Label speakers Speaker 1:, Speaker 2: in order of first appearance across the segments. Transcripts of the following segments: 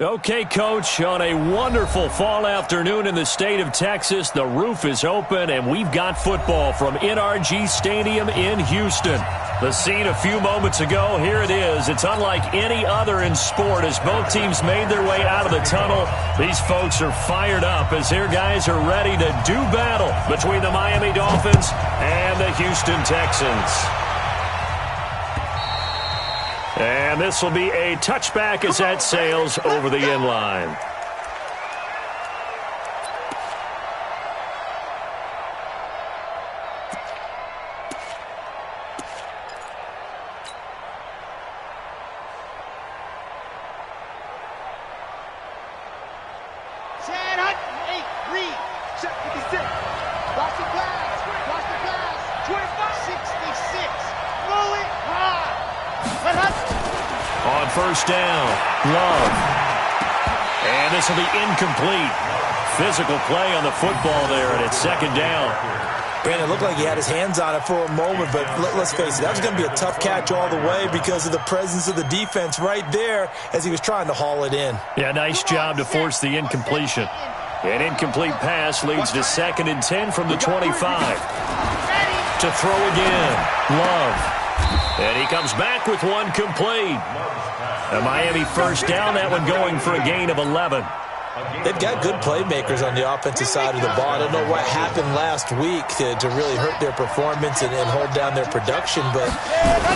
Speaker 1: Okay, Coach, on a wonderful fall afternoon in the state of Texas, the roof is open, and we've got football from NRG Stadium in Houston. The scene a few moments ago, here it is. It's unlike any other in sport as both teams made their way out of the tunnel. These folks are fired up as their guys are ready to do battle between the Miami Dolphins and the Houston Texans. And this will be a touchback as that sails over the end line. First down, Love. And this will be incomplete. Physical play on the football there, and it's second down.
Speaker 2: Brandon, it looked like he had his hands on it for a moment, but let's face it, that was going to be a tough catch all the way because of the presence of the defense right there as he was trying to haul it in.
Speaker 1: Yeah, nice job to force the incompletion. An incomplete pass leads to 2nd and 10 from the 25. To throw again, Love. And he comes back with one complete. A Miami first down, that one going for a gain of 11.
Speaker 2: They've got good playmakers on the offensive side of the ball. I don't know what happened last week to really hurt their performance and hold down their production, but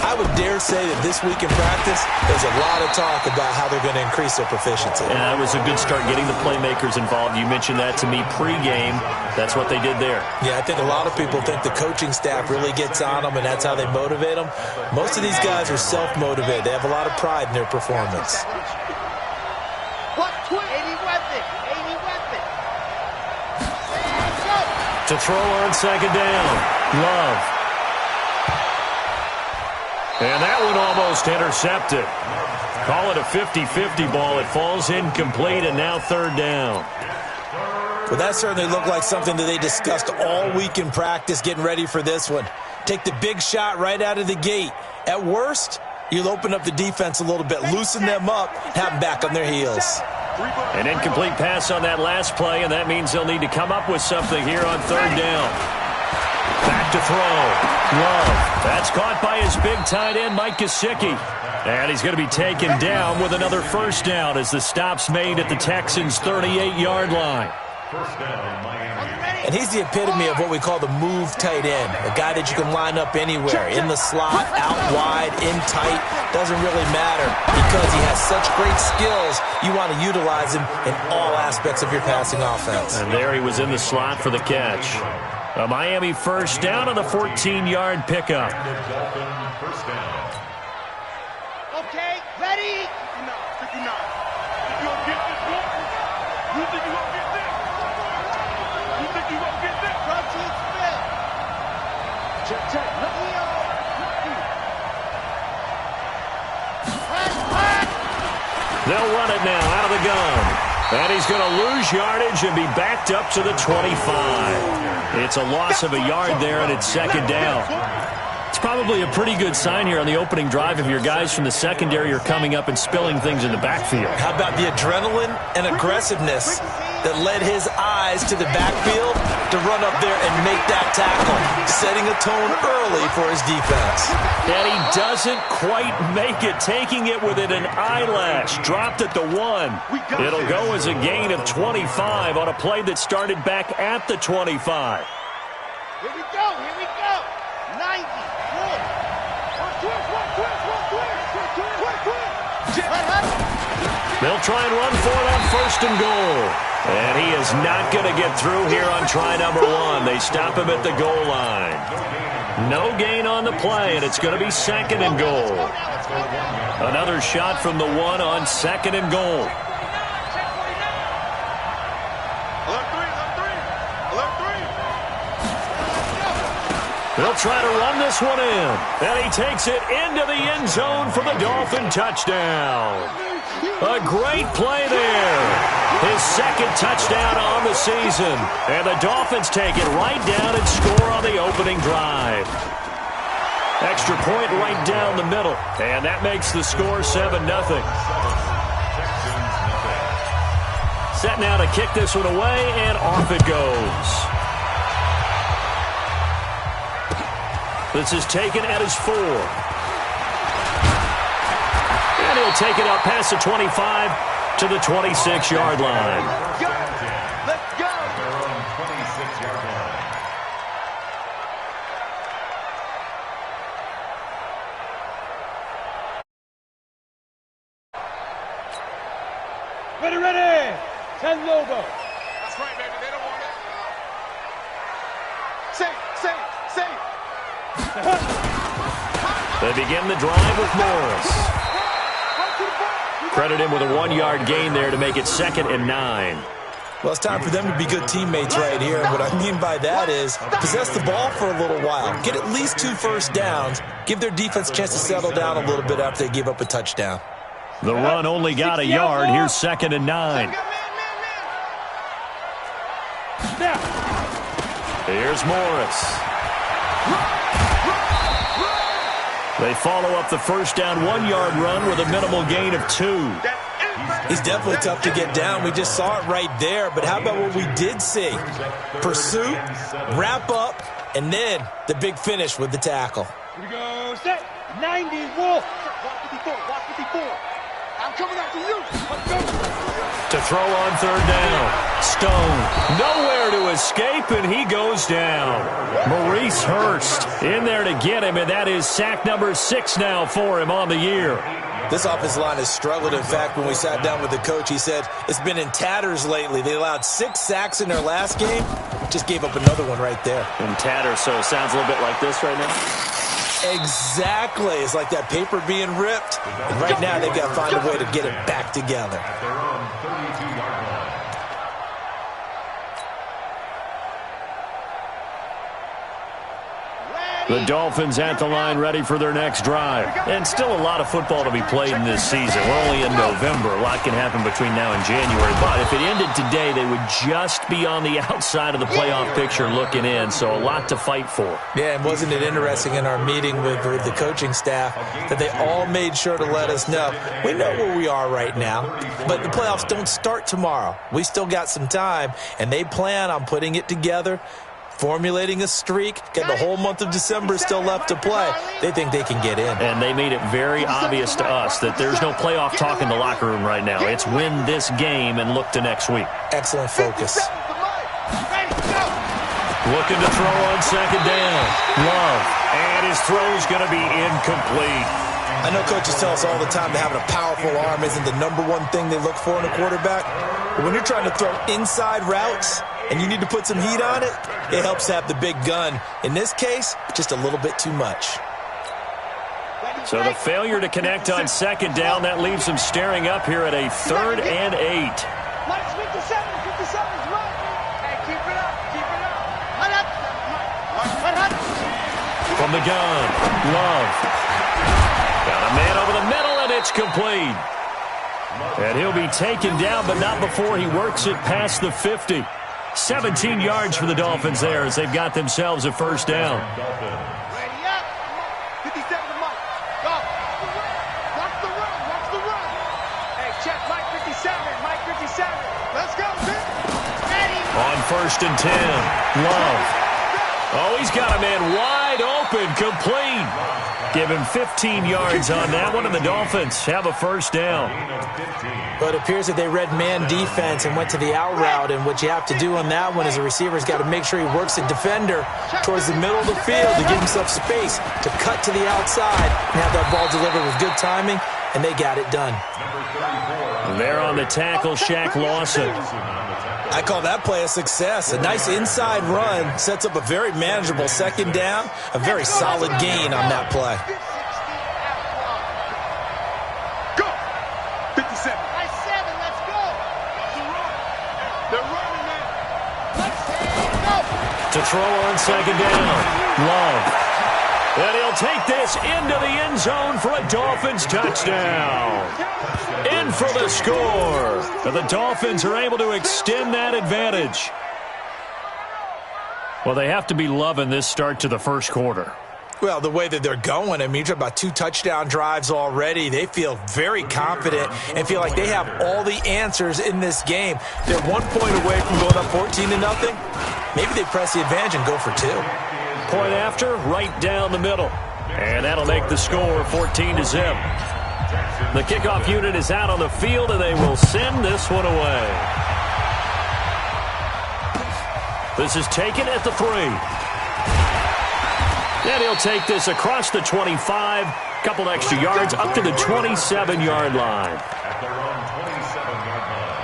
Speaker 2: I would dare say that this week in practice, there's a lot of talk about how they're going to increase their proficiency.
Speaker 1: And that was a good start getting the playmakers involved. You mentioned that to me pregame. That's what they did there.
Speaker 2: Yeah, I think a lot of people think the coaching staff really gets on them, and that's how they motivate them. Most of these guys are self-motivated. They have a lot of pride in their performance.
Speaker 1: To throw on second down, Love. And that one almost intercepted. Call it a 50-50 ball. It falls incomplete, and now third down.
Speaker 2: Well, that certainly looked like something that they discussed all week in practice getting ready for this one. Take the big shot right out of the gate. At worst, you'll open up the defense a little bit, loosen them up, have them back on their heels.
Speaker 1: An incomplete pass on that last play, and that means they'll need to come up with something here on third down. Back to throw. Love. That's caught by his big tight end, Mike Gesicki. And he's going to be taken down with another first down as the stop's made at the Texans' 38-yard line.
Speaker 2: And he's the epitome of what we call the move tight end, a guy that you can line up anywhere, in the slot, out wide, in tight, doesn't really matter because he has such great skills. You want to utilize him in all aspects of your passing offense.
Speaker 1: And there he was in the slot for the catch. A Miami first down on the 14-yard pickup.
Speaker 3: Okay, ready? 59. You gonna get this one? You think you gonna get this? You think you gonna get this? Run to his field. Check.
Speaker 1: They'll run it now out of the gun. And he's going to lose yardage and be backed up to the 25. It's a loss of a yard there, and it's second down. It's probably a pretty good sign here on the opening drive if your guys from the secondary are coming up and spilling things in the backfield.
Speaker 2: How about the adrenaline and aggressiveness that led his eyes to the backfield to run up there and make that tackle, setting a tone early for his defense.
Speaker 1: And he doesn't quite make it, taking it within an eyelash, dropped at the 1. It'll go as a gain of 25 on a play that started back at the 25.
Speaker 3: Here we go. 90.
Speaker 1: They'll try and run for it on first and goal. And he is not going to get through here on try number 1. They stop him at the goal line. No gain on the play, and it's going to be second and goal. Another shot from the 1 on second and goal. They'll try to run this one in. And he takes it into the end zone for the Dolphin touchdown. A great play there. His second touchdown on the season. And the Dolphins take it right down and score on the opening drive. Extra point right down the middle. And that makes the score 7-0. Set now to kick this one away, and off it goes. This is taken at his 4. And he'll take it up past the 25 to the 26-yard line.
Speaker 3: Let's go!
Speaker 4: They're on 26-yard line.
Speaker 3: Ready! Send Lobo. That's right, baby. They don't want it. Safe.
Speaker 1: They begin the drive with Morris. Credit him with a 1-yard gain there to make it 2nd and 9.
Speaker 2: Well, it's time for them to be good teammates right here. And what I mean by that is possess the ball for a little while. Get at least 2 first downs. Give their defense a chance to settle down a little bit after they give up a touchdown.
Speaker 1: The run only got a yard. Here's 2nd and 9. Here's Morris. They follow up the first down 1-yard run with a minimal gain of 2.
Speaker 2: He's definitely tough to get down. We just saw it right there. But how about what we did see? Pursuit, wrap up, and then the big finish with the tackle.
Speaker 3: Here we go. Set. 90. Wolf. Watch 54. I'm coming after you. Let's go.
Speaker 1: To throw on 3rd down. Stone nowhere to escape, and he goes down. Maurice Hurst in there to get him, and that is sack number 6 now for him on the year.
Speaker 2: This offensive line has struggled. In fact, when we sat down with the coach, he said it's been in tatters lately. They allowed 6 sacks in their last game. Just gave up another one right there.
Speaker 1: In tatters, so it sounds a little bit like this right now.
Speaker 2: Exactly. It's like that paper being ripped. And right now, they've got to find a way to get it back together.
Speaker 4: They're on 32-yard line.
Speaker 1: The Dolphins at the line ready for their next drive. And still a lot of football to be played in this season. We're only in November. A lot can happen between now and January. But if it ended today, they would just be on the outside of the playoff picture looking in. So a lot to fight for.
Speaker 2: Yeah, and wasn't it interesting in our meeting with the coaching staff that they all made sure to let us know, we know where we are right now, but the playoffs don't start tomorrow. We still got some time, and they plan on putting it together, formulating a streak, got the whole month of December still left to play. They think they can get in.
Speaker 1: And they made it very obvious to us that there's no playoff talk in the locker room right now. It's win this game and look to next week.
Speaker 2: Excellent focus.
Speaker 1: Looking to throw on 2nd down. Love. And his throw's going to be incomplete.
Speaker 2: I know coaches tell us all the time that having a powerful arm isn't the number one thing they look for in a quarterback. But when you're trying to throw inside routes and you need to put some heat on it, it helps to have the big gun. In this case, just a little bit too much.
Speaker 1: So the failure to connect on 2nd down, that leaves him staring up here at a 3rd and 8.
Speaker 3: Mike's 57's right. Hey, keep it up.
Speaker 1: From the gun, Love. Got a man over the middle, and it's complete. And he'll be taken down, but not before he works it past the 50. 17 yards for the Dolphins there as they've got themselves a first down.
Speaker 3: Ready up. 57 to Mike. Go. Watch the run. Hey, check Mike 57. Let's go, Vic. Ready.
Speaker 1: On 1st and 10, Love. Oh, he's got a man wide open, complete. Give him 15 yards on that one, and the Dolphins have a first down.
Speaker 2: But it appears that they read man defense and went to the out route, and what you have to do on that one is the receiver's got to make sure he works the defender towards the middle of the field to give himself space to cut to the outside and have that ball delivered with good timing, and they got it done.
Speaker 1: There on the tackle, Shaq Lawson.
Speaker 2: I call that play a success. A nice inside run sets up a very manageable 2nd down, a very solid gain on that play.
Speaker 3: Go. 57. Nice 7. Let's go. They're running now. Let's go.
Speaker 1: To throw on 2nd down, Love. And he'll take this into the end zone for a Dolphins touchdown. In for the score. And the Dolphins are able to extend that advantage. Well, they have to be loving this start to the first quarter.
Speaker 2: Well, the way that they're going, I mean, you're talking about 2 touchdown drives already. They feel very confident and feel like they have all the answers in this game. They're 1 point away from going up 14-0. Maybe they press the advantage and go for 2.
Speaker 1: Point after, right down the middle. And that'll make the score 14-0. The kickoff unit is out on the field, and they will send this one away. This is taken at the 3. And he'll take this across the 25, couple extra yards up to the 27-yard line.
Speaker 4: At their own 27-yard line.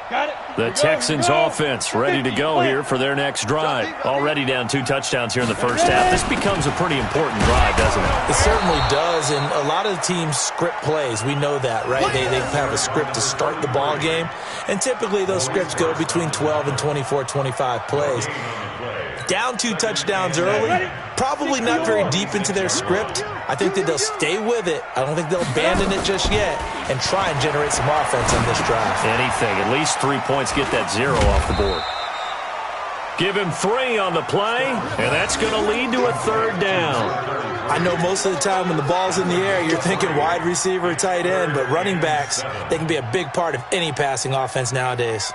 Speaker 3: Got it.
Speaker 1: The Texans offense ready to go here for their next drive. Already down 2 touchdowns here in the first half. This becomes a pretty important drive, doesn't it?
Speaker 2: It certainly does, and a lot of the teams script plays. We know that, right? They have a script to start the ball game, and typically those scripts go between 12 and 24, 25 plays. Down 2 touchdowns early, probably not very deep into their script. I think that they'll stay with it. I don't think they'll abandon it just yet and try and generate some offense on this drive.
Speaker 1: Anything, at least 3 points, get that 0 off the board. Give him 3 on the play, and that's going to lead to a 3rd down.
Speaker 2: I know most of the time when the ball's in the air, you're thinking wide receiver, tight end, but running backs, they can be a big part of any passing offense nowadays.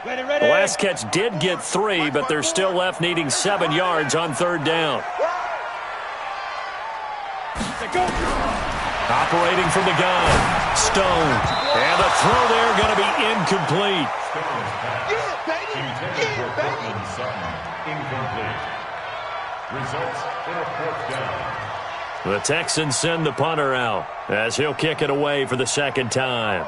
Speaker 1: The last catch did get 3, but they're still left needing 7 yards on 3rd down. Operating from the gun, Stone. And the throw there going to be incomplete.
Speaker 4: Incomplete. Results in a 4th down.
Speaker 1: The Texans send the punter out as he'll kick it away for the 2nd time.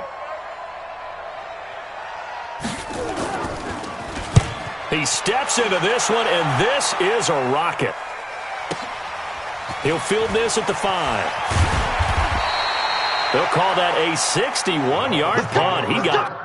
Speaker 1: He steps into this one, and this is a rocket. He'll field this at the 5. They'll call that a 61-yard punt. He got it.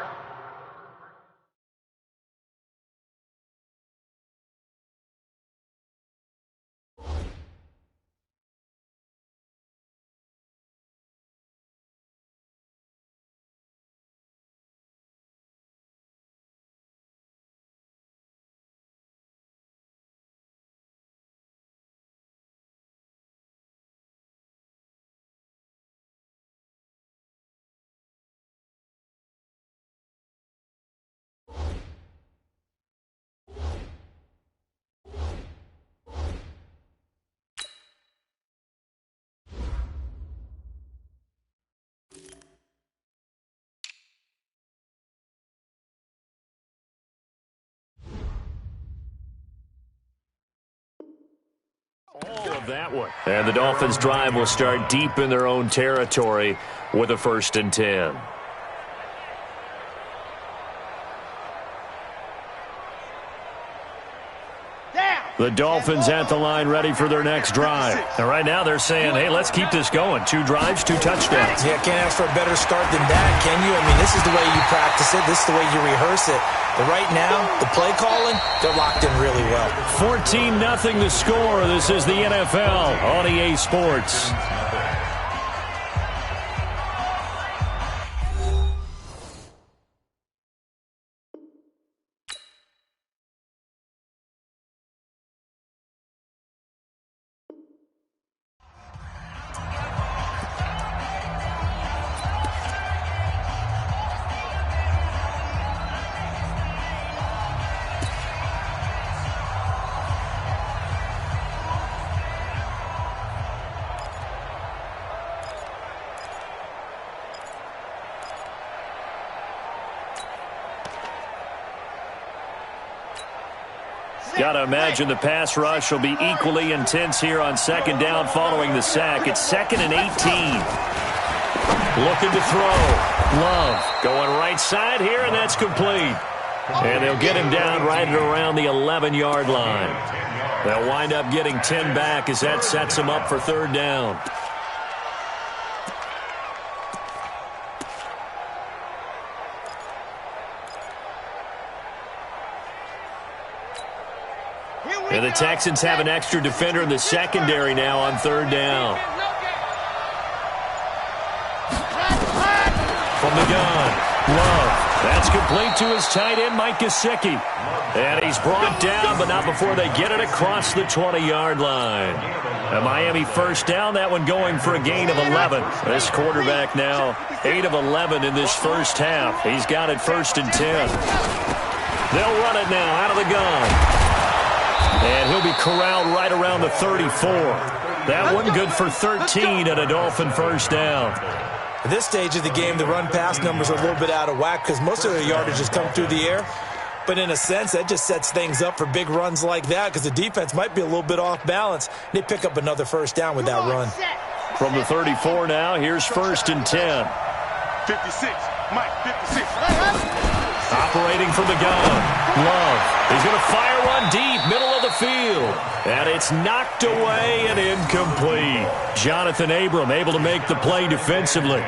Speaker 1: All of that one. And the Dolphins' drive will start deep in their own territory with a 1st and 10. The Dolphins at the line ready for their next drive. And right now they're saying, hey, let's keep this going. 2 drives, 2 touchdowns.
Speaker 2: Yeah, can't ask for a better start than that, can you? I mean, this is the way you practice it. This is the way you rehearse it. But right now, the play calling, they're locked in really well.
Speaker 1: 14-0 the score. This is the NFL on EA Sports. Got to imagine the pass rush will be equally intense here on 2nd down following the sack. It's 2nd and 18. Looking to throw. Love going right side here, and that's complete. And they'll get him down right at around the 11-yard line. They'll wind up getting 10 back as that sets him up for 3rd down. And the Texans have an extra defender in the secondary now on third down. From the gun, Love. That's complete to his tight end, Mike Gesicki. And he's brought down, but not before they get it across the 20-yard line. A Miami first down, that one going for a gain of 11. This quarterback now 8 of 11 in this first half. He's got it first and 10. They'll run it now out of the gun. And he'll be corralled right around the 34. That one good for 13 and a Dolphin first down.
Speaker 2: At this stage of the game, the run-pass numbers are a little bit out of whack because most of their yardage has come through the air. But in a sense, that just sets things up for big runs like that because the defense might be a little bit off balance. They pick up another first down with that run.
Speaker 1: From the 34 now, here's first and 10.
Speaker 3: 56, Mike, 56.
Speaker 1: Operating from the gun, Love. He's going to fire one deep, middle of the field. And it's knocked away and incomplete. Jonathan Abram able to make the play defensively.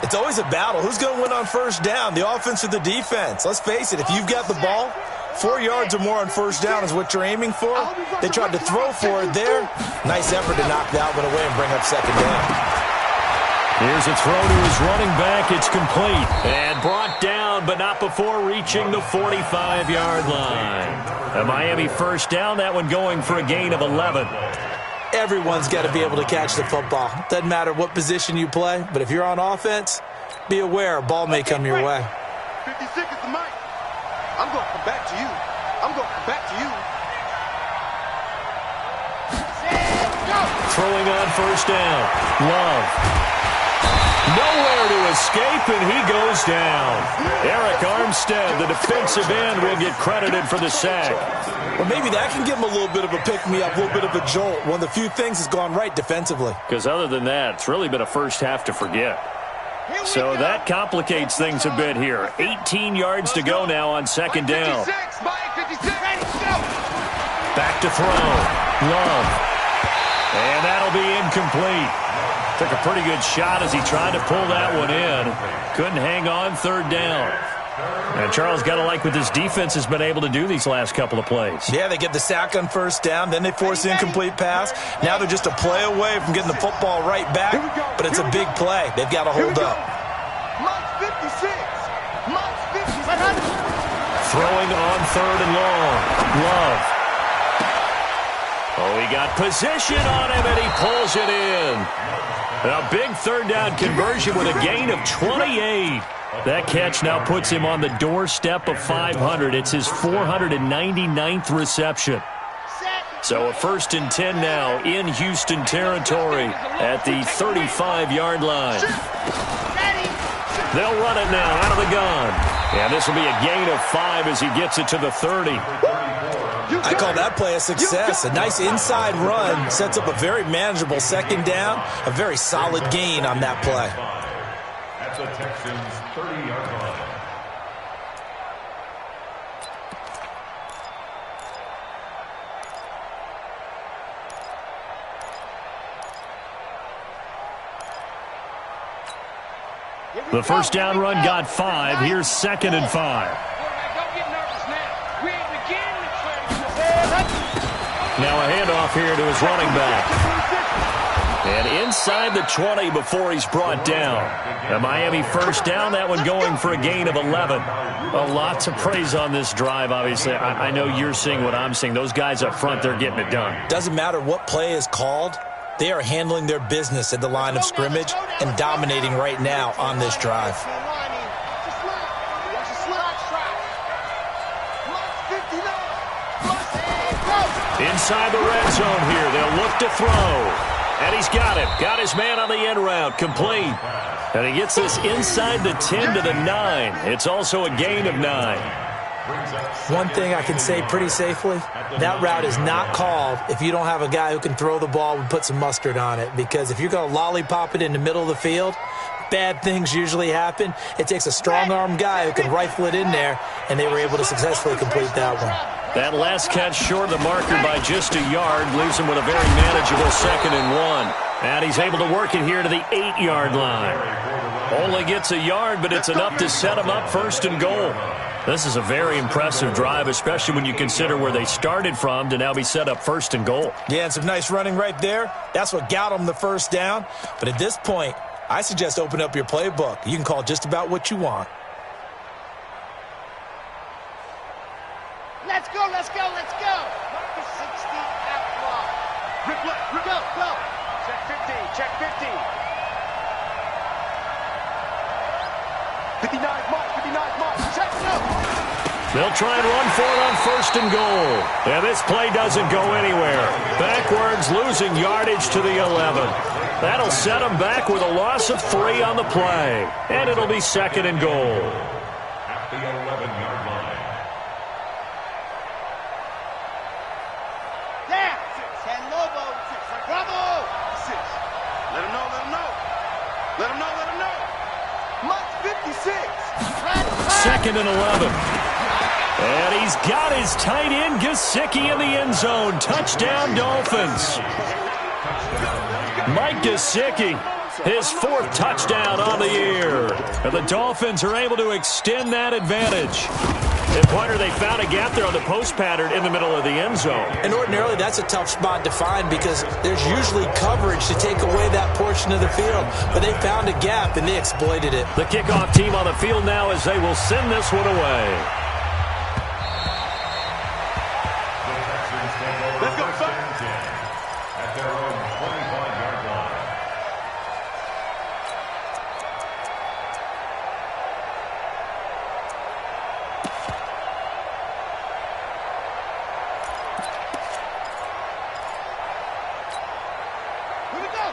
Speaker 2: It's always a battle. Who's going to win on first down, the offense or the defense? Let's face it, if you've got the ball, 4 yards or more on first down is what you're aiming for. They tried to throw for it there. Nice effort to knock that one away and bring up second down.
Speaker 1: Here's a throw to his running back. It's complete. And brought down, but not before reaching the 45-yard line. A Miami first down, that one going for a gain of 11.
Speaker 2: Everyone's got to be able to catch the football. Doesn't matter what position you play, but if you're on offense, be aware a ball may come your way.
Speaker 3: 56 is the mic. I'm going to come back to you. I'm going to come back to you.
Speaker 1: Throwing on first down. Love. Nowhere to escape, and he goes down. Eric Armstead, the defensive end, will get credited for the sack.
Speaker 2: Well, maybe that can give him a little bit of a pick-me-up, a little bit of a jolt. One of the few things has gone right defensively.
Speaker 1: Because other than that, it's really been a first half to forget. So that complicates things a bit here. 18 yards to go now on second down. Back to throw. Love. And that'll be incomplete. Took a pretty good shot as he tried to pull that one in. Couldn't hang on third down. And Charles, got to like what this defense has been able to do these last couple of plays.
Speaker 2: Yeah, they get the sack on first down, then they force the incomplete pass. Now they're just a play away from getting the football right back, but it's a big play. They've got to hold up.
Speaker 1: Throwing on third and long. Love. Oh, he got position on him, and he pulls it in. A big third down conversion with a gain of 28. That catch now puts him on the doorstep of 500. It's his 499th reception. So a first and 10 now in Houston territory at the 35-yard line. They'll run it now out of the gun. And this will be a gain of 5 as he gets it to the 30.
Speaker 2: I call that play a success. A nice inside run sets up a very manageable second down. A very solid gain on that play.
Speaker 4: At the Texans' 30-yard line.
Speaker 1: The first down run got 5. Here's second and 5. Now a handoff here to his running back. And inside the 20 before he's brought down. A Miami first down, that one going for a gain of 11. A lot to praise on this drive, obviously. I know you're seeing what I'm seeing. Those guys up front, they're getting it done.
Speaker 2: Doesn't matter what play is called. They are handling their business at the line of scrimmage and dominating right now on this drive.
Speaker 1: Inside the red zone here. They'll look to throw. And he's got it. Got his man on the end route. Complete. And he gets this inside the 10 to the 9. It's also a gain of 9.
Speaker 2: One thing I can say pretty safely, that route is not called if you don't have a guy who can throw the ball and put some mustard on it. Because if you're going to lollipop it in the middle of the field, bad things usually happen. It takes a strong-arm guy who can rifle it in there, and they were able to successfully complete that one.
Speaker 1: That last catch short of the marker by just a yard leaves him with a very manageable second and 1. And he's able to work it here to the 8-yard line. Only gets a yard, but it's enough to set him up first and goal. This is a very impressive drive, especially when you consider where they started from to now be set up 1st and goal.
Speaker 2: Yeah, and some nice running right there. That's what got them the first down. But at this point, I suggest open up your playbook. You can call just about what you want.
Speaker 3: Let's go, let's go, let's go. 60 out block. Rip left, rip go, go. Check 50, check 50. 59 mark, 59 mark. Check, no.
Speaker 1: They'll try and run for it on 1st and goal. And this play doesn't go anywhere. Backwards, losing yardage to the 11. That'll set them back with a loss of 3 on the play. And it'll be 2nd and goal.
Speaker 4: At the 11-yard line.
Speaker 3: There. San Lobo. Bravo. Let him know, let him know. Let him know, let him know. Mark 56.
Speaker 1: 2nd and 11. And he's got his tight end, Gesicki, in the end zone. Touchdown, Dolphins. Mike Gesicki, his 4th touchdown on the year. And the Dolphins are able to extend that advantage. And Pointer, they found a gap there on the post pattern in the middle of the end zone.
Speaker 2: And ordinarily, that's a tough spot to find because there's usually coverage to take away that portion of the field. But they found a gap, and they exploited it.
Speaker 1: The kickoff team on the field now as they will send this one away.
Speaker 4: Let's go, son. At their own 25-yard line.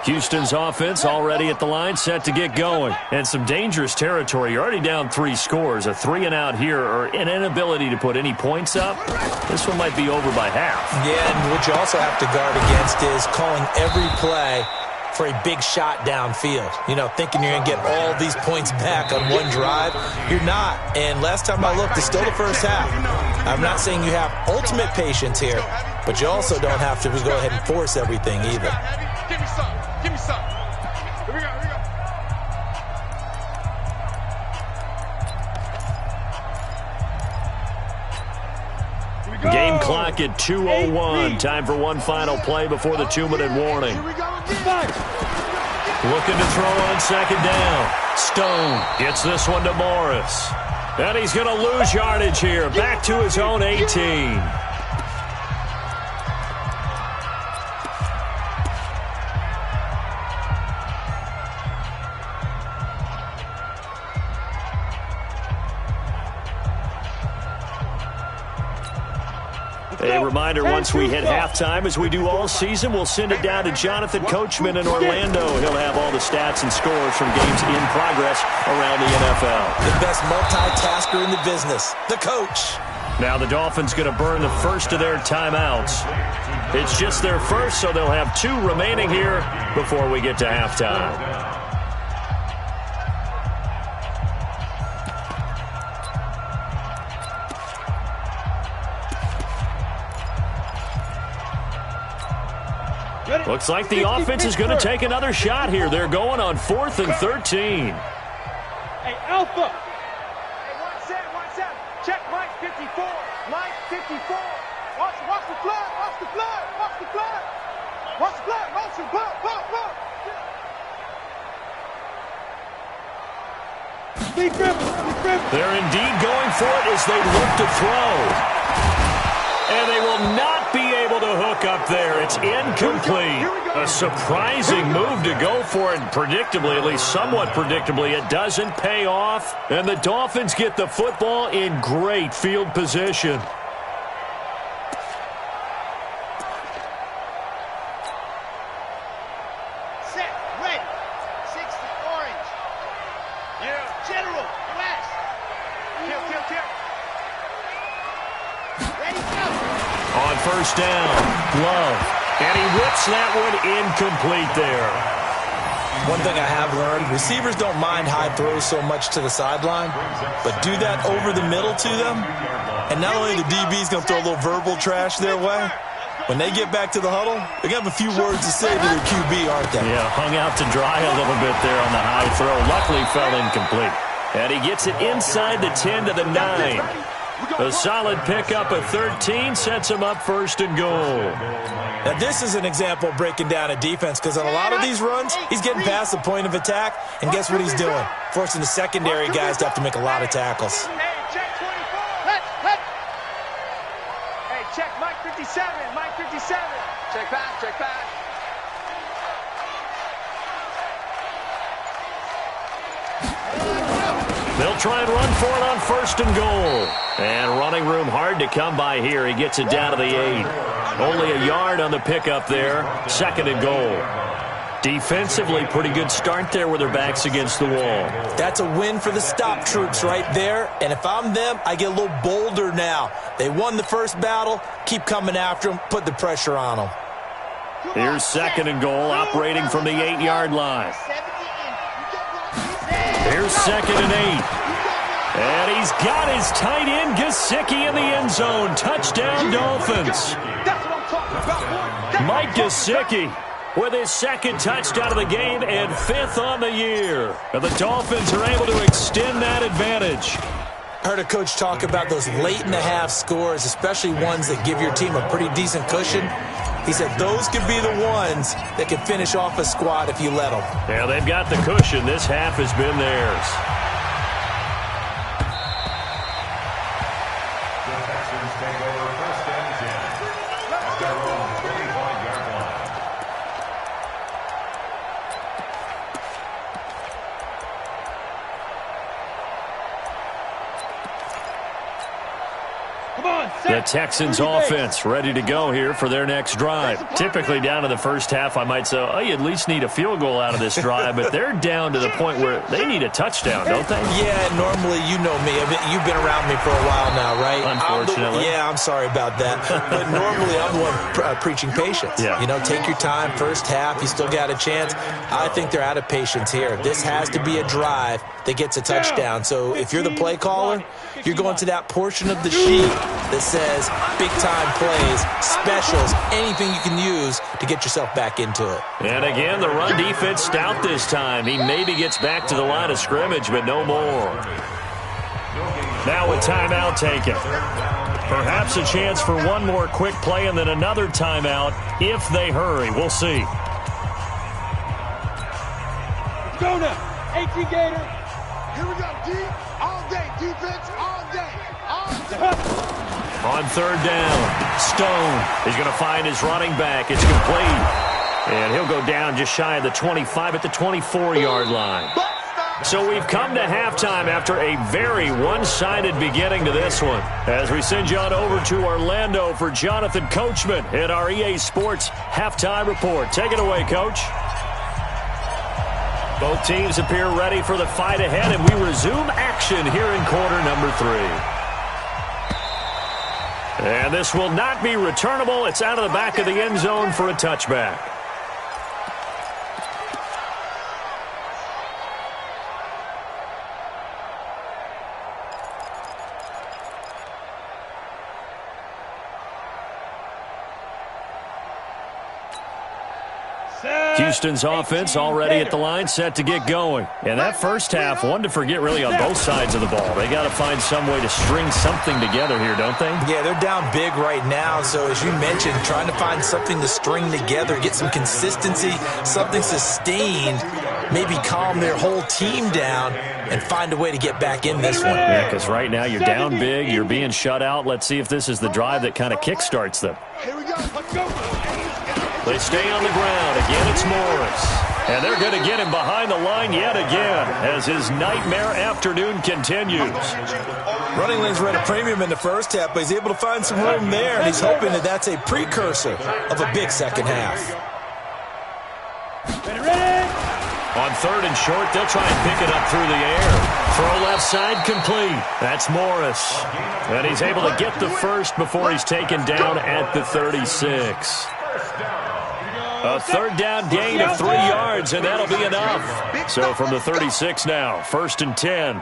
Speaker 1: Houston's offense already at the line, set to get going. And some dangerous territory. You're already down 3 scores. A 3 and out here, or an inability to put any points up. This one might be over by half.
Speaker 2: Yeah, and what you also have to guard against is calling every play for a big shot downfield. You know, thinking you're going to get all these points back on one drive. You're not. And last time I looked, it's still the first half. I'm not saying you have ultimate patience here, but you also don't have to go ahead and force everything either.
Speaker 3: Give me some. Give me some. Here we go. Here we go.
Speaker 1: Game clock at 2:01. Time for one final play before the 2-minute warning.
Speaker 3: Here we go again.
Speaker 1: Looking to throw on 2nd down. Stone gets this one to Morris. And he's going to lose yardage here. Back to his own 18. A reminder, once we hit halftime, as we do all season, we'll send it down to Jonathan Coachman in Orlando. He'll have all the stats and scores from games in progress around the NFL.
Speaker 2: The best multitasker in the business, the coach.
Speaker 1: Now the Dolphins going to burn the first of their timeouts. It's just their first, so they'll have 2 remaining here before we get to halftime. Looks like the offense is going to take another shot here. They're going on 4th and 13.
Speaker 3: Hey, Alpha. Hey, one set. Check Mike 54. Mike 54. Watch the flood. Watch the flood. Watch the flood. Watch the flood. Watch the flood. Flood.
Speaker 1: They're indeed going for it as they look to throw. And they will not be able to hook up there. It's incomplete. A surprising move to go for it. Predictably, at least somewhat predictably, it doesn't pay off. And the Dolphins get the football in great field position.
Speaker 3: Set. Ready. 60 orange. Yeah. General. West. Kill. Ready, go.
Speaker 1: On 1st down, Love. And he whips that one incomplete there.
Speaker 2: One thing I have learned, receivers don't mind high throws so much to the sideline, but do that over the middle to them, and not only the DB's going to throw a little verbal trash their way, when they get back to the huddle, they're going to have a few words to say to their QB, aren't they?
Speaker 1: Yeah, hung out to dry a little bit there on the high throw. Luckily fell incomplete. And he gets it inside the 10 to the 9. A solid pickup of 13 sets him up first and goal.
Speaker 2: Now, this is an example of breaking down a defense because on a lot of these runs, he's getting past the point of attack, and guess what he's doing? Forcing the secondary guys to have to make a lot of tackles.
Speaker 3: Hey, check 24. Hey, check Mike 57. Mike 57. Check back, check back.
Speaker 1: They'll try and run for it on first and goal. And running room hard to come by here. He gets it down to the 8. Only a yard on the pickup there. Second and goal. Defensively, pretty good start there with their backs against the wall.
Speaker 2: That's a win for the stop troops right there. And if I'm them, I get a little bolder now. They won the first battle. Keep coming after them. Put the pressure on them.
Speaker 1: Here's second and goal, operating from the 8-yard line. Here's second and 8. And he's got his tight end, Gesicki, in the end zone. Touchdown, Dolphins. Mike Gesicki with his second touchdown of the game and 5th on the year. And the Dolphins are able to extend that advantage.
Speaker 2: I heard a coach talk about those late-in-the-half scores, especially ones that give your team a pretty decent cushion. He said those could be the ones that can finish off a squad if you let them.
Speaker 1: Yeah, they've got the cushion. This half has been theirs.
Speaker 4: The Texans take over first and 10 at their own 25-yard line.
Speaker 1: The Texans offense ready to go here for their next drive. Typically down to the first half, I might say, oh, you at least need a field goal out of this drive, but they're down to the point where they need a touchdown, don't they?
Speaker 2: Yeah, normally, you know me. You've been around me for a while now, right?
Speaker 1: Unfortunately.
Speaker 2: I'm sorry about that. But normally, I'm the one preaching patience.
Speaker 1: Yeah.
Speaker 2: You know, take your time, first half, you still got a chance. I think they're out of patience here. This has to be a drive that gets a touchdown. So if you're the play caller, you're going to that portion of the sheet that says big-time plays, specials, anything you can use to get yourself back into it.
Speaker 1: And again, the run defense stout this time. He maybe gets back to the line of scrimmage, but no more. Now a timeout taken. Perhaps a chance for one more quick play and then another timeout if they hurry. We'll see.
Speaker 3: Go now. 18 Gator. Here we go, D. All day. Defense all day. All day.
Speaker 1: On third down, Stone is going to find his running back. It's complete. And he'll go down just shy of the 25 at the 24-yard line. So we've come to halftime after a very one-sided beginning to this one. As we send you on over to Orlando for Jonathan Coachman at our EA Sports Halftime Report. Take it away, Coach. Both teams appear ready for the fight ahead, and we resume action here in quarter number 3. And this will not be returnable. It's out of the back of the end zone for a touchback. Houston's offense already at the line, set to get going. And that first half, one to forget really on both sides of the ball. They got to find some way to string something together here, don't they?
Speaker 2: Yeah, they're down big right now. So as you mentioned, trying to find something to string together, get some consistency, something sustained, maybe calm their whole team down and find a way to get back in this one.
Speaker 1: Yeah, because right now you're down big, you're being shut out. Let's see if this is the drive that kind of kickstarts them.
Speaker 3: Here we go. Let's go.
Speaker 1: They stay on the ground. Again, it's Morris. And they're going to get him behind the line yet again as his nightmare afternoon continues.
Speaker 2: Running lanes were at a premium in the first half, but he's able to find some room there, and he's hoping that that's a precursor of a big second half.
Speaker 1: On third and short, they'll try and pick it up through the air. Throw left side complete. That's Morris. And he's able to get the first before he's taken down at the 36. A third down gain of 3 yards, and that'll be enough. So from the 36 now, first and 10.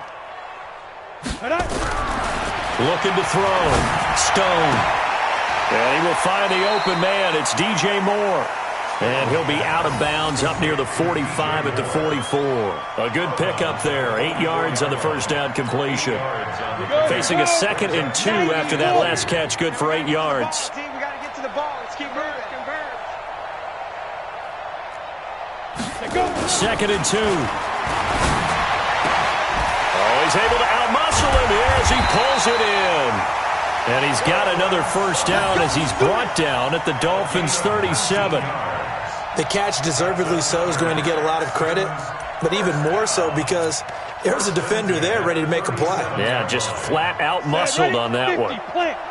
Speaker 1: Looking to throw. Stone. And he will find the open man. It's DJ Moore. And he'll be out of bounds up near the 45 at the 44. A good pickup there. 8 yards on the first down completion. Facing a 2nd and 2 after that last catch. Good for 8 yards.
Speaker 3: We got to get to the ball. Let's keep moving.
Speaker 1: 2nd and 2. Oh, he's able to outmuscle him here as he pulls it in. And he's got another first down as he's brought down at the Dolphins' 37.
Speaker 2: The catch, deservedly so, is going to get a lot of credit, but even more so because there's a defender there ready to make a play.
Speaker 1: Yeah, just flat out muscled on that one.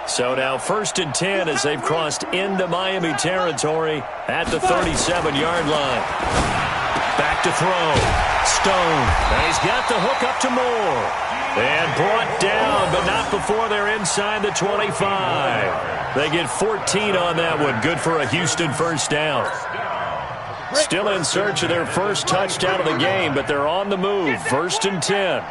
Speaker 1: So now 1st and 10 as they've crossed into Miami territory at the 37-yard line. Back to throw. Stone. And he's got the hook up to Moore. And brought down, but not before they're inside the 25. They get 14 on that one. Good for a Houston first down. Still in search of their first touchdown of the game, but they're on the move. 1st and 10.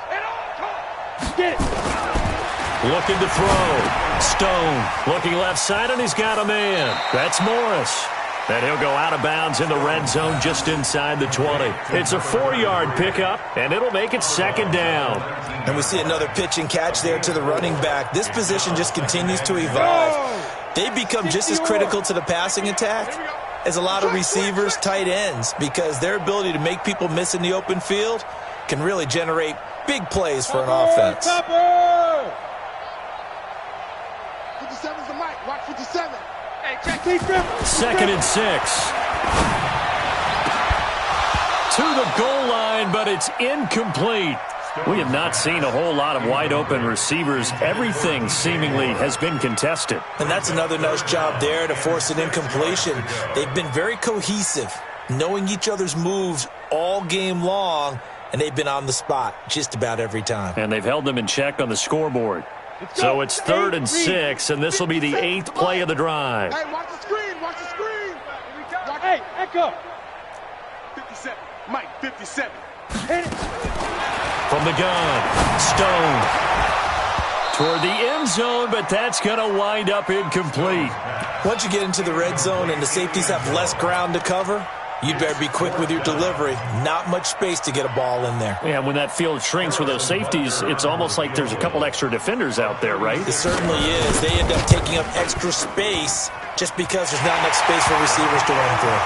Speaker 1: Looking to throw. Stone looking left side, and he's got a man. That's Morris. And he'll go out of bounds in the red zone just inside the 20. It's a 4-yard pickup, and it'll make it 2nd down.
Speaker 2: And we see another pitch and catch there to the running back. This position just continues to evolve. They become just as critical to the passing attack as a lot of receivers, tight ends, because their ability to make people miss in the open field can really generate big plays for an offense.
Speaker 3: 57's the mic. Watch 57. Hey, check.
Speaker 1: 2nd and 6. To the goal line, but it's incomplete. We have not seen a whole lot of wide-open receivers. Everything seemingly has been contested.
Speaker 2: And that's another nice job there to force an incompletion. They've been very cohesive, knowing each other's moves all game long, and they've been on the spot just about every time.
Speaker 1: And they've held them in check on the scoreboard. So it's 3rd and 6, and this will be the 8th play of the drive.
Speaker 3: Hey, watch the screen. Watch the screen. Hey, echo. 57. Mike, 57. Hit it.
Speaker 1: From the gun, Stone toward the end zone, but that's going to wind up incomplete.
Speaker 2: Once you get into the red zone and the safeties have less ground to cover, you'd better be quick with your delivery. Not much space to get a ball in there.
Speaker 1: Yeah, when that field shrinks with those safeties, it's almost like there's a couple extra defenders out there, right?
Speaker 2: It certainly is. They end up taking up extra space just because there's not enough space for receivers to run through.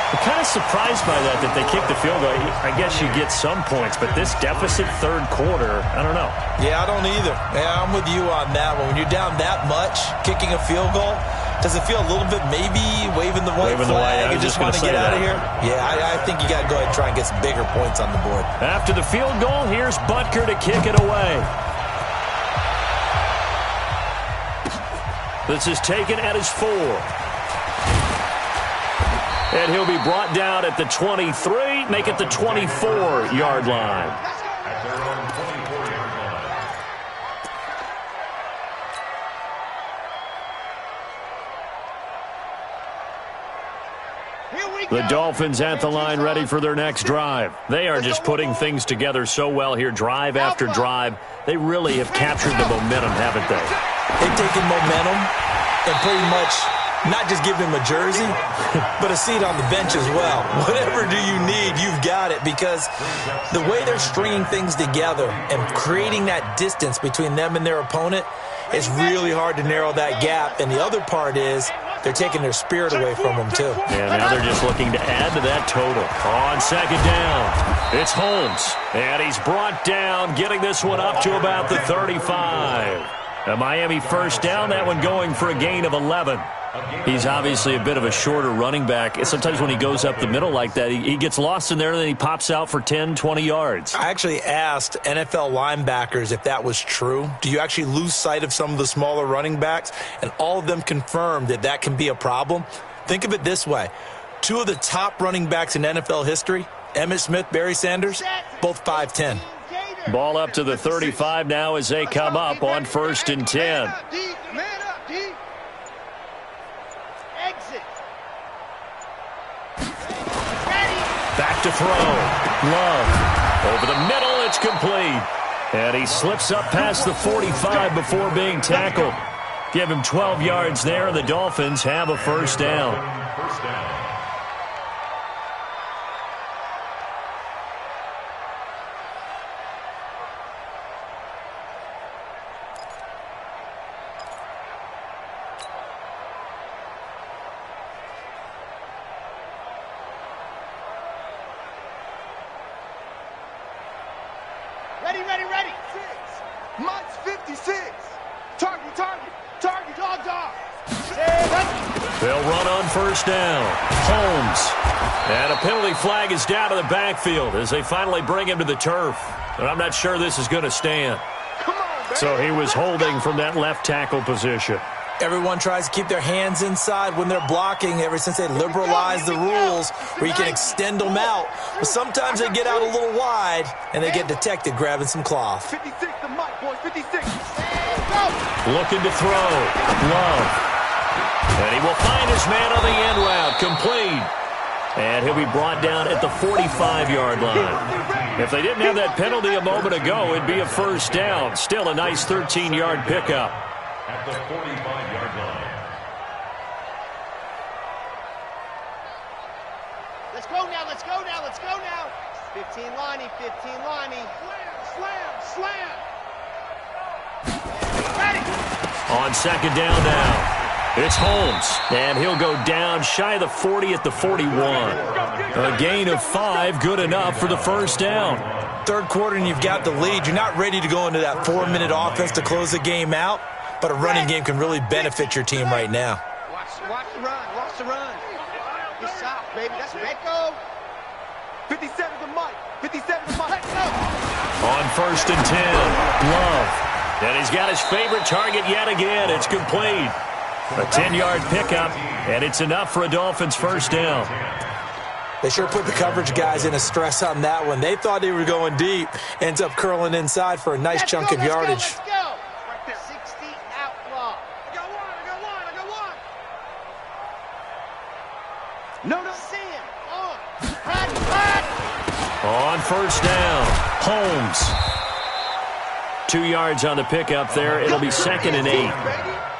Speaker 1: I'm kind of surprised by that they kicked the field goal. I guess you get some points, but this deficit 3rd quarter, I don't know.
Speaker 2: Yeah, I don't either. Yeah, I'm with you on that one. When you're down that much, kicking a field goal, does it feel a little bit maybe waving the white flag and just want to get out of here? Yeah, I think you got to go ahead and try and get some bigger points on the board.
Speaker 1: After the field goal, here's Butker to kick it away. This is taken at his 4. And he'll be brought down at the 23, make it the 24-yard line.
Speaker 4: At their own 24-yard line.
Speaker 1: The Dolphins at the line ready for their next drive. They are just putting things together so well here, drive after drive. They really have captured the momentum, haven't they?
Speaker 2: They've taken momentum and pretty much not just give him a jersey, but a seat on the bench as well. Whatever do you need, you've got it, because the way they're stringing things together and creating that distance between them and their opponent, it's really hard to narrow that gap. And the other part is they're taking their spirit away from them, too.
Speaker 1: And now they're just looking to add to that total. On 2nd down, it's Holmes. And he's brought down, getting this one up to about the 35. A Miami first down, that one going for a gain of 11. He's obviously a bit of a shorter running back. Sometimes when he goes up the middle like that, he gets lost in there, and then he pops out for 10, 20 yards.
Speaker 2: I actually asked NFL linebackers if that was true. Do you actually lose sight of some of the smaller running backs? And all of them confirmed that that can be a problem. Think of it this way. 2 of the top running backs in NFL history, Emmitt Smith, Barry Sanders, both 5'10".
Speaker 1: Ball up to the 35 now as they come up on 1st and 10. Back to throw. Love. Over the middle, it's complete. And he slips up past the 45 before being tackled. Give him 12 yards there, and the Dolphins have a first down. They'll run on first down. Holmes. And a penalty flag is down to the backfield as they finally bring him to the turf. But I'm not sure this is going to stand. So he was holding from that left tackle position.
Speaker 2: Everyone tries to keep their hands inside when they're blocking ever since they liberalized the rules where you can extend them out. But sometimes they get out a little wide and they get detected grabbing some cloth.
Speaker 3: 56 to Mike, boys, 56.
Speaker 1: Looking to throw. Love. And he will find his man on the end route. Complete. And he'll be brought down at the 45-yard line. If they didn't have that penalty a moment ago, it'd be a first down. Still a nice 13-yard pickup.
Speaker 4: At the 45-yard line.
Speaker 3: Let's go now, let's go now, let's go now. 15 liney, 15 liney. Slam, slam, slam. Ready.
Speaker 1: On second down now. It's Holmes, and he'll go down shy of the 40 at the 41. A gain of 5, good enough for the first down.
Speaker 2: Third quarter and you've got the lead. You're not ready to go into that 4-minute offense to close the game out, but a running game can really benefit your team right now.
Speaker 3: Watch the run, watch the run. Good shot, baby, that's Becco. 57 to Mike, 57 to Mike. Let's go.
Speaker 1: On first and 10, Love. And he's got his favorite target yet again. It's complete. A 10-yard pickup, and it's enough for a Dolphins first down.
Speaker 2: They sure put the coverage guys in a stress on that one. They thought they were going deep. Ends up curling inside for a nice chunk of yardage.
Speaker 3: Let's go. Right there. 60 outlaw. I got one. No. See him.
Speaker 1: On first down, Holmes. 2 yards on the pickup there. It'll be second and 8.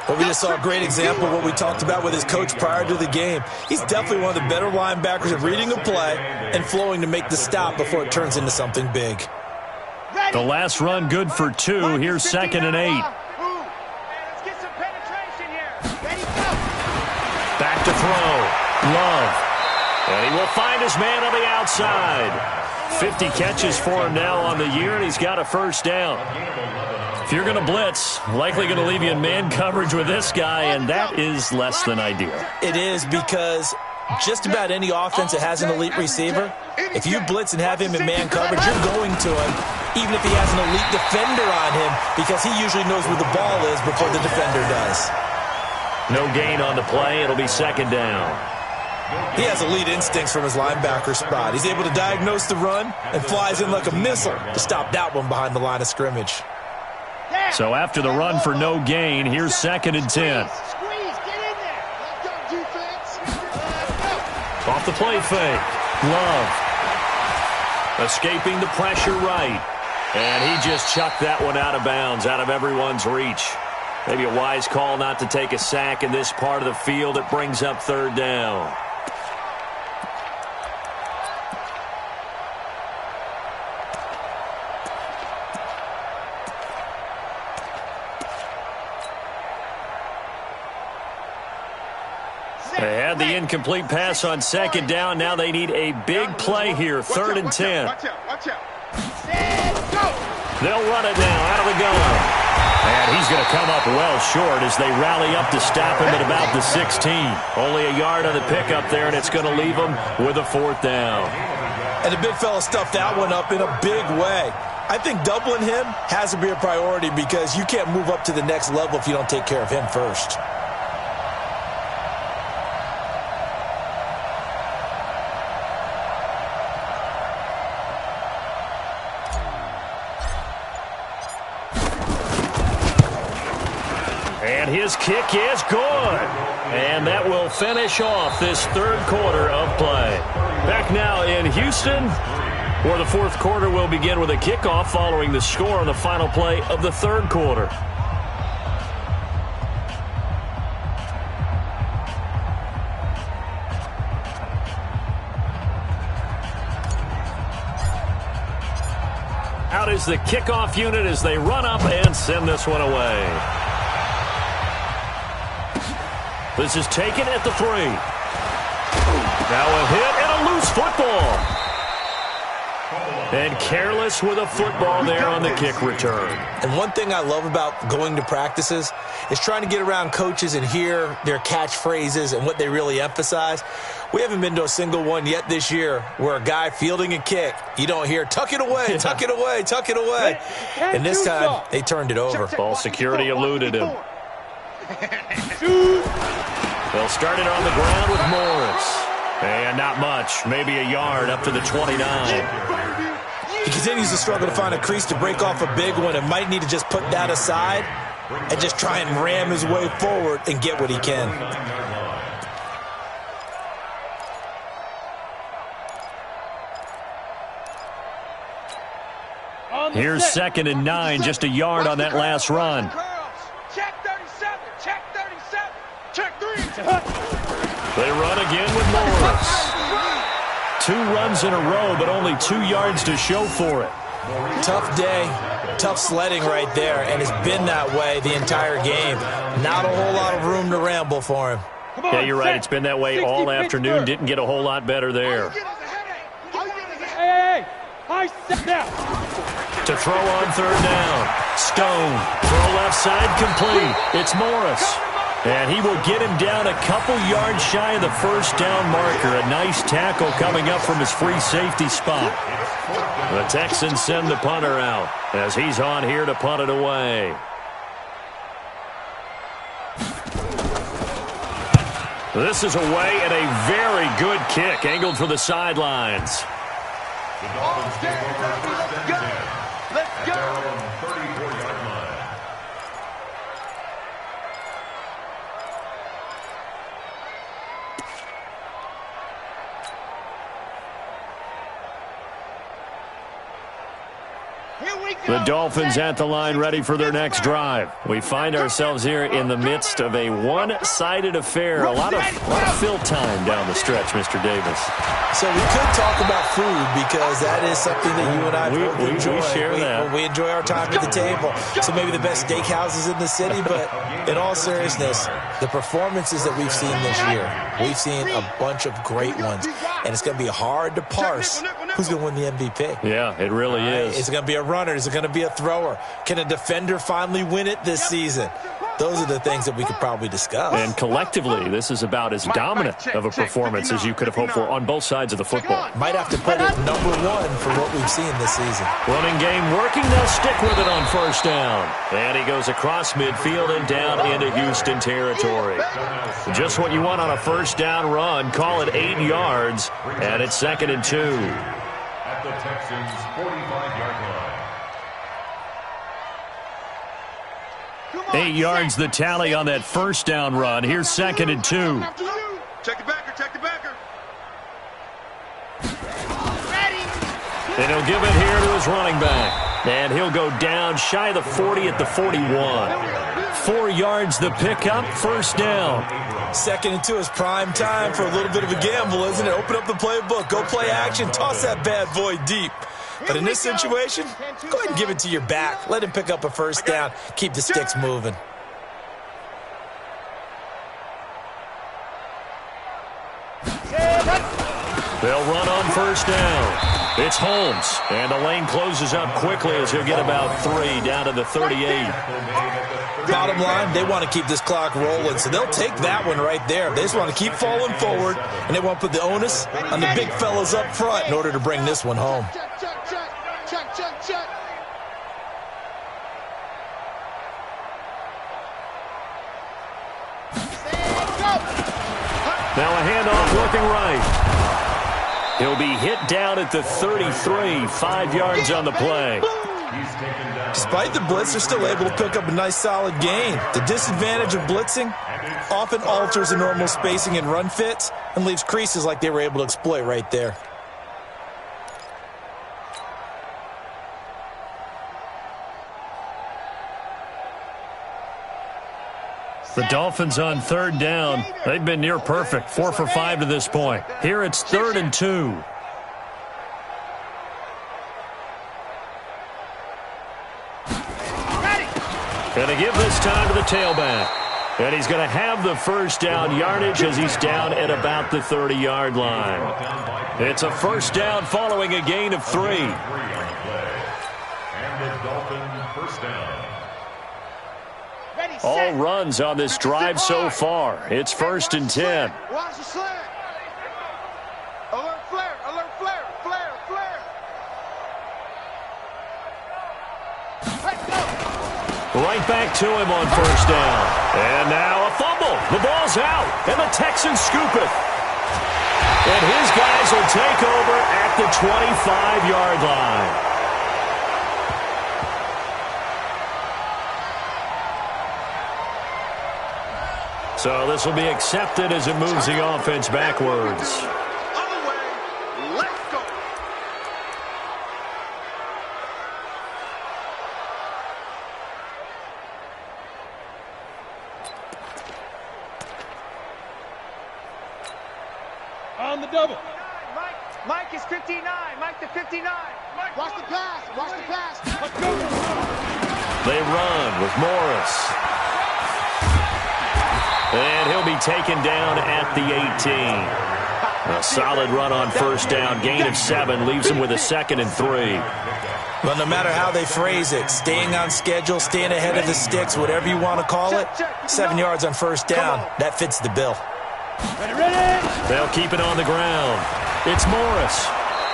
Speaker 2: But we just saw a great example of what we talked about with his coach prior to the game. He's definitely one of the better linebackers at reading a play and flowing to make the stop before it turns into something big.
Speaker 1: The last run good for 2. Here's second and 8.
Speaker 3: Let's get some penetration here. Ready, go.
Speaker 1: Back to throw. Love. And he will find his man on the outside. 50 catches for him now on the year, and he's got a first down. If you're going to blitz, likely going to leave you in man coverage with this guy, and that is less than ideal.
Speaker 2: It is because just about any offense that has an elite receiver, if you blitz and have him in man coverage, you're going to him, even if he has an elite defender on him, because he usually knows where the ball is before the defender does.
Speaker 1: No gain on the play. It'll be second down.
Speaker 2: He has elite instincts from his linebacker spot. He's able to diagnose the run and flies in like a missile to stop that one behind the line of scrimmage.
Speaker 1: So after the run for no gain, here's second and 10.
Speaker 3: Squeeze, get in there. Let's go, defense.
Speaker 1: Off the play fake. Love. Escaping the pressure right. And he just chucked that one out of bounds, out of everyone's reach. Maybe a wise call not to take a sack in this part of the field. It brings up third down. They had the incomplete pass on second down. Now they need a big play here. Third and 10.
Speaker 3: Watch out.
Speaker 1: They'll run it now out of the gun. And he's going to come up well short as they rally up to stop him at about the 16. Only a yard on the pickup there, and it's going to leave him with a fourth down.
Speaker 2: And the big fella stuffed that one up in a big way. I think doubling him has to be a priority because you can't move up to the next level if you don't take care of him first.
Speaker 1: And his kick is good. And that will finish off this third quarter of play. Back now in Houston, where the fourth quarter will begin with a kickoff following the score on the final play of the third quarter. Out is the kickoff unit as they run up and send this one away. This is taken at the 3. Now a hit and a loose football. And careless with a football there on the kick return.
Speaker 2: And one thing I love about going to practices is trying to get around coaches and hear their catchphrases and what they really emphasize. We haven't been to a single one yet this year where a guy fielding a kick, you don't hear, tuck it away, tuck it away, tuck it away. And this time, they turned it over.
Speaker 1: Ball security eluded him. They'll start it on the ground with Morris. And not much, maybe a yard up to the 29.
Speaker 2: He continues to struggle to find a crease to break off a big one and might need to just put that aside and just try and ram his way forward and get what he can.
Speaker 1: Here's 2nd and 9, just a yard on that last run.
Speaker 3: Check 37, check 37, check 3.
Speaker 1: They run again with Morris. 2 runs in a row, but only 2 yards to show for it.
Speaker 2: Tough day, tough sledding right there, and it's been that way the entire game. Not a whole lot of room to ramble for him.
Speaker 1: Yeah, you're right. It's been that way all afternoon. Didn't get a whole lot better there.
Speaker 3: Hey, I said that.
Speaker 1: To throw on 3rd down. Stone. Throw left side complete. It's Morris. And he will get him down a couple yards shy of the first down marker. A nice tackle coming up from his free safety spot. The Texans send the punter out as he's on here to punt it away. This is away and a very good kick angled for the sidelines.
Speaker 4: The Dolphins take over first and 10.
Speaker 3: Let's go.
Speaker 4: Their own 34-yard line.
Speaker 1: The Dolphins at the line ready for their next drive. We find ourselves here in the midst of a one-sided affair. A lot of fill time down the stretch, Mr. Davis.
Speaker 2: So we could talk about food because that is something that you and I both enjoy.
Speaker 1: We share that.
Speaker 2: We enjoy our time at the table. So maybe the best steakhouses in the city, but in all seriousness, the performances that we've seen this year, we've seen a bunch of great ones. And it's going to be hard to parse who's going to win the MVP.
Speaker 1: Yeah, it really is.
Speaker 2: Is it going to be a runner? Is it going to be a thrower? Can a defender finally win it this season? Those are the things that we could probably discuss.
Speaker 1: And collectively, this is about as dominant of a performance as you could have hoped for on both sides of the football.
Speaker 2: Might have to put it number 1 for what we've seen this season.
Speaker 1: Running game working. They'll stick with it on 1st down. And he goes across midfield and down into Houston territory. Just what you want on a 1st down run. Call it 8 yards. And it's 2nd and 2.
Speaker 4: At the Texans' 45-yard line.
Speaker 1: 8 yards the tally on that 1st down run. Here's 2nd and 2.
Speaker 3: Check the backer, check the backer.
Speaker 1: And he'll give it here to his running back. And he'll go down shy of the 40 at the 41. 4 yards the pickup, 1st down.
Speaker 2: 2nd and 2 is prime time for a little bit of a gamble, isn't it? Open up the playbook, go play action, toss that bad boy deep. But in this situation, go ahead and give it to your back. Let him pick up a 1st down. Keep the sticks moving.
Speaker 1: They'll run on 1st down. It's Holmes, and the lane closes up quickly as he'll get about 3 down to the 38.
Speaker 2: Bottom line, they want to keep this clock rolling, so they'll take that one right there. They just want to keep falling forward, and they want to put the onus on the big fellas up front in order to bring this one home.
Speaker 3: Check.
Speaker 1: Now a handoff looking right. He'll be hit down at the 33, 5 yards on the play.
Speaker 2: Despite the blitz, they're still able to pick up a nice solid gain. The disadvantage of blitzing often alters the normal spacing and run fits and leaves creases like they were able to exploit right there.
Speaker 1: The Dolphins on 3rd down. They've been near perfect, 4 for 5 to this point. Here it's 3rd and 2. And they give this time to the tailback. And he's going to have the first down yardage as he's down at about the 30-yard line. It's a first down following a gain of 3.
Speaker 4: And the Dolphin first down.
Speaker 1: All runs on this drive so far. It's 1st and 10.
Speaker 3: Watch the slant. Alert flare, alert flare, flare, flare. Let's go.
Speaker 1: Right back to him on first down. And now a fumble. The ball's out, and the Texans scoop it. And his guys will take over at the 25-yard line. So this will be accepted as it moves the offense backwards.
Speaker 3: Other way. Let's go.
Speaker 5: On the double.
Speaker 3: Mike is 59. Mike to 59. Watch the pass. Watch the pass.
Speaker 5: Let's go.
Speaker 1: They run with Morris. And he'll be taken down at the 18. A solid run on first down. Gain of 7 leaves him with a 2nd and 3.
Speaker 2: Well, no matter how they phrase it, staying on schedule, staying ahead of the sticks, whatever you want to call it, 7 yards on first down, that fits the bill.
Speaker 1: They'll keep it on the ground. It's Morris.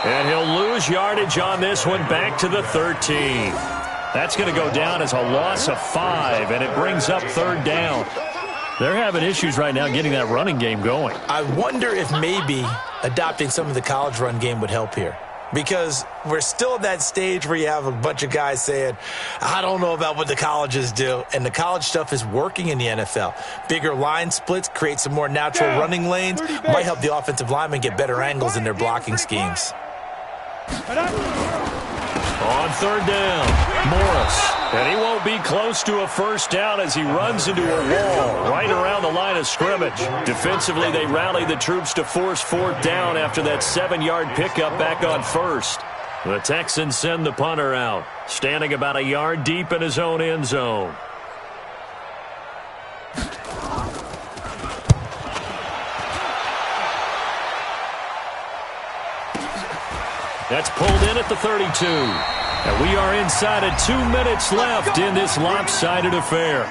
Speaker 1: And he'll lose yardage on this one back to the 13. That's going to go down as a loss of 5, and it brings up 3rd down. They're having issues right now getting that running game going.
Speaker 2: I wonder if maybe adopting some of the college run game would help here. Because we're still at that stage where you have a bunch of guys saying, I don't know about what the colleges do. And the college stuff is working in the NFL. Bigger line splits, create some more natural running lanes, might help the offensive linemen get better angles in their blocking schemes.
Speaker 1: On 3rd down, Morris. And he won't be close to a first down as he runs into a wall right around the line of scrimmage. Defensively, they rally the troops to force 4th down after that 7-yard pickup back on 1st. The Texans send the punter out, standing about a yard deep in his own end zone. That's pulled in at the 32. And we are inside of 2 minutes left in this lopsided affair.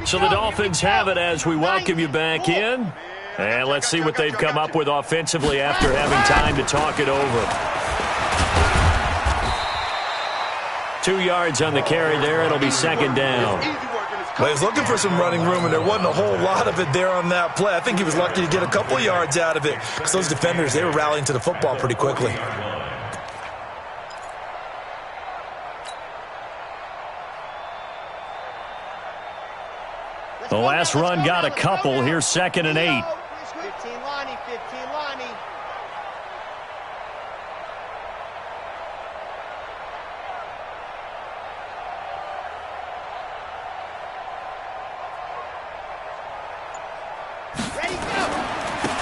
Speaker 1: So the Dolphins have it as we welcome you back in. And let's see what they've come up with offensively after having time to talk it over. 2 yards on the carry there. It'll be 2nd down.
Speaker 2: Well, he was looking for some running room, and there wasn't a whole lot of it there on that play. I think he was lucky to get a couple of yards out of it because those defenders, they were rallying to the football pretty quickly.
Speaker 1: The last run got a couple. Here's 2nd and 8.
Speaker 3: 15 Lonnie, 15 Lonnie. Ready, go.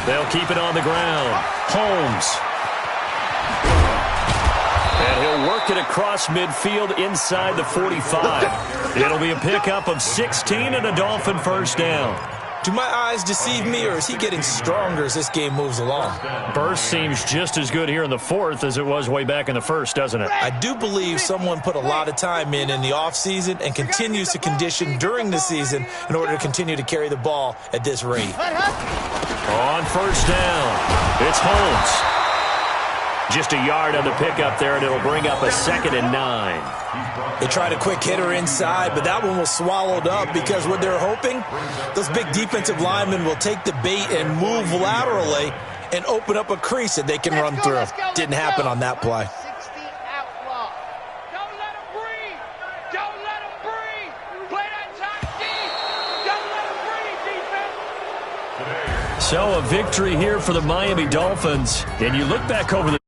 Speaker 1: They'll keep it on the ground. Holmes. And he'll work it across midfield inside the 45. It'll be a pickup of 16 and a Dolphin first down.
Speaker 2: Do my eyes deceive me, or is he getting stronger as this game moves along?
Speaker 1: Burst seems just as good here in the 4th as it was way back in the 1st, doesn't it?
Speaker 2: I do believe someone put a lot of time in the offseason and continues to condition during the season in order to continue to carry the ball at this rate.
Speaker 1: On first down, it's Holmes. Just a yard on the pickup there, and it'll bring up a 2nd and 9.
Speaker 2: They tried a quick hitter inside, but that one was swallowed up because what they're hoping, those big defensive linemen will take the bait and move laterally and open up a crease that they can run through. Didn't happen on that play.
Speaker 3: 60 outlaw. Don't let him breathe. Don't let him breathe. Play that top deep. Don't let him breathe, defense.
Speaker 1: So a victory here for the Miami Dolphins. And you look back over the